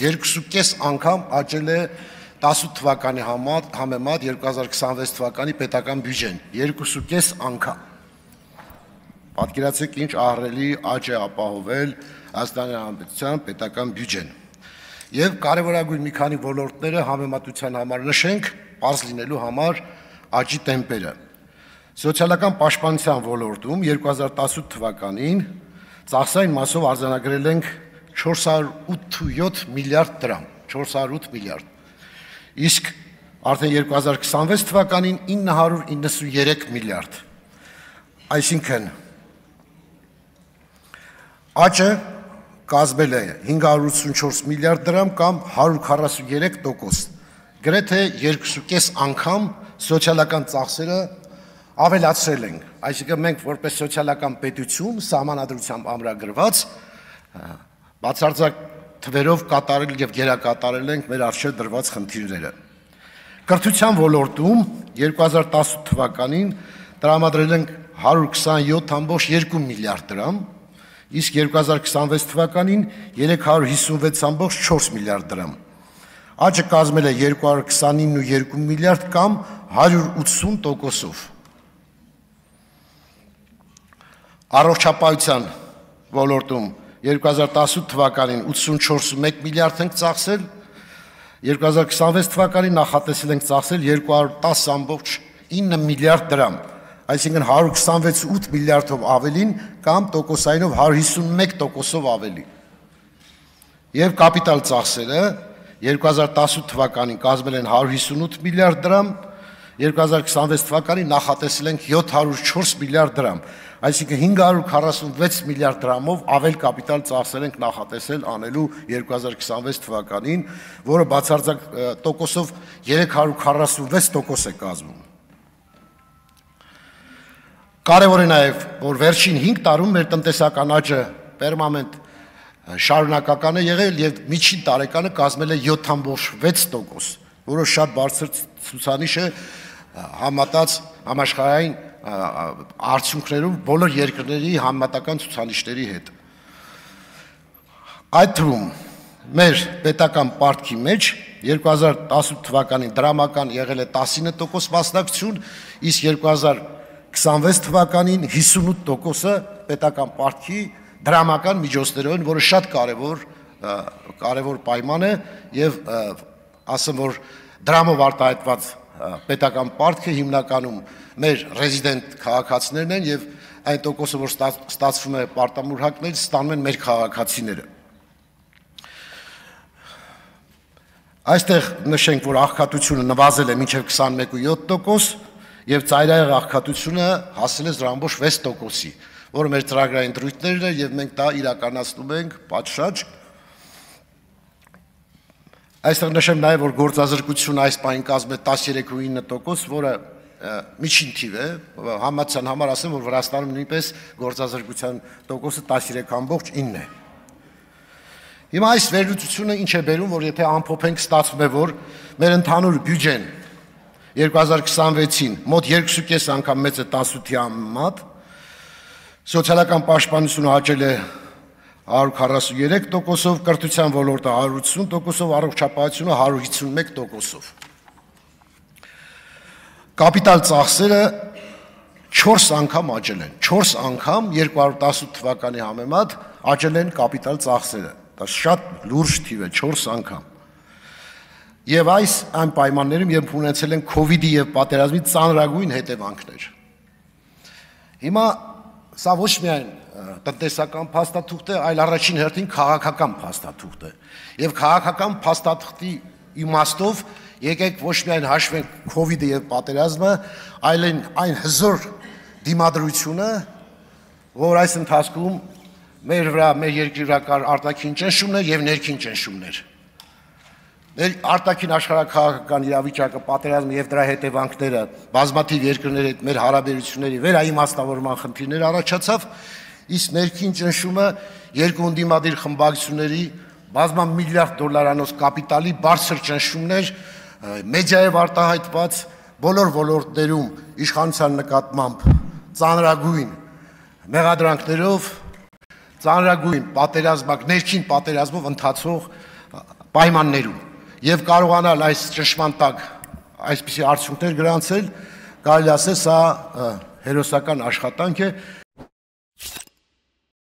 2.5 անգամ աճել է 18 թվականի համեմատ 2026 թվականի պետական բյուջեն, 2.5 անգամ։ Պատկերացրեք ինչ ահռելի աճ է ապահովել Հայաստանի Հանրապետության պետական բյուջեն։ Եվ կարևորագույն մի քանի ոլորտները համեմատության համար նշենք, պարզ լինելու համար աճի տեմպերը։ Սոցիալական պաշտպանության ոլորտում 2018 թվականին ծախսային մասով արձանագրել ենք 487 միլիարդ դրամ, 408 միլիարդ։ Իսկ արդեն 2026 թվականին 993 միլիարդ։ Այսինքն աճը կազմել է 584 միլիարդ դրամ կամ 143%, գրեթե 2.5 անգամ սոցիալական ծախսերը ավելացրել ենք, այսինքն մենք որպես սոցիալական պետություն սահմանադրությամբ ամրագրված բացարձակ թվերով կատարել եւ գերակատարել ենք մեր առջեւ դրված խնդիրները։ Կրթության ոլորտում 2018 թվականին տրամադրել ենք 127.2 միլիարդ դրամ, իսկ 2026 թվականին 356.4 միլիարդ դրամ։ Աճը կազմել է 229.2 միլիարդ կամ 180%-ով։ Առողջապահության ոլորտում 2018 թվականին 84.1 միլիարդ ենք ծախսել, 2026 թվականին նախատեսել ենք ծախսել 210.9 միլիարդ դրամ, այսինքն 126.8 միլիարդով ավելին կամ տոկոսայինով 151%-ով ավելի։ Եվ կապիտալ ծախսերը 2018 թվականին կազմել են 158 միլիարդ դրամ, 2026 թվականին նախատեսել ենք 704 միլիարդ դրամ, այսինքն 546 միլիարդ դրամով ավել կապիտալ ծախսեր ենք նախատեսել անելու 2026 թվականին, որը բացարձակ տոկոսով 346% է կազմում։ Կարևոր է նաև, որ վերջին 5 տարում մեր տնտեսական աճը պերմանենտ շարունակական է եղել եւ միջին տարեկանը կազմել է 7.6%, որը շատ բարձր ցուցանիշ է համատած համաշխարհային արդյունքներում բոլոր երկրների համատական ցուցանիշների հետ։ Այդ թվում մեր պետական պարտքի մեջ 2018 թվականին դրամական եղել է 19% մասնակցություն, իսկ 2026 թվականին 58%-ը պետական պարտքի դրամական միջոցներով են, որը շատ կարևոր պայման է եւ ասեմ որ դրամով արտահայտված պետական պարտքը հիմնականում մեր ռեզիդենտ քաղաքացիներն են եւ այն տոկոսը, որ ստացվում է պարտամուրհակներից, ստանում են մեր քաղաքացիները։ Այստեղ նշենք, որ աղքատությունը նվազել է մինչև 21.7% եւ ծայրահեղ աղքատությունը հասել է 0.6%-ի, որը մեր ծրագրային դրույթներն է եւ մենք դա իրականացնում ենք պատշաճ։ Այստեղ նշեմ նաև, որ գործազրկությունը այս պահին կազմում է 13.9%, որը միջին թիվ է, համացան համար ասեմ, որ Վրաստանում նույնպես գործազրկության տոկոսը 13.9 է։ Հիմա այս վերլուծությունը ինչ է բերում, որ եթե ամփոփենք, ստացվում է, որ մեր ընդհանուր բյուջեն 2026-ին մոտ 2.5 անգամ մեծ է 18-ի համեմատ, սոցիալական պաշտպանությունը աճել է 143%-ով, կրթության ոլորտը 180%-ով, առողջապահությունը 151%-ով։ Կապիտալ ծախսերը 4 անգամ աճել են, 4 անգամ 2018 թվականի համեմատ աճել են կապիտալ ծախսերը, դա շատ լուրջ թիվ է, 4 անգամ։ Եվ այս այն պայմաններում, երբ ունեցել են COVID-ի եւ պատերազմի ծանրագույն հետևանքներ։ Հիմա սա ոչ միայն տնտեսական փաստաթուղթ է, այլ առաջին հերթին քաղաքական փաստաթուղթ է։ Եվ քաղաքական փաստաթղթի իմաստով եկեք ոչ միայն հաշվենք COVID-ը եւ պատերազմը, այլ այն հզոր դիմադրությունը, որ այս ընթացքում մեր վրա, մեր երկրի վրա կար արտաքին ճնշումներ եւ ներքին ճնշումներ։ Մեր արտաքին աշխարհակաղակական իրավիճակը, պատերազմը եւ դրա հետևանքները, բազմաթիվ երկրների հետ մեր հարաբերությունների վերաիմաստավորման խնդիրներ առաջացավ, իսկ ներքին ճնշումը երկու ընդդիմադիր խմբակցությունների բազմամիլիարդ դոլարանոց կապիտալի բարձր ճնշումներ, մեդիայով արտահայտված բոլոր ոլորտներում իշխանության նկատմամբ ծանրագույն մեղադրանքներով, ծանրագույն պատերազմակ, ներքին պատերազմով ընթացող պայմաններում եւ կարողանալ այս ճնշման տակ այսպիսի արդյունքներ գրանցել, կարելի ասել սա հերոսական աշխատանք է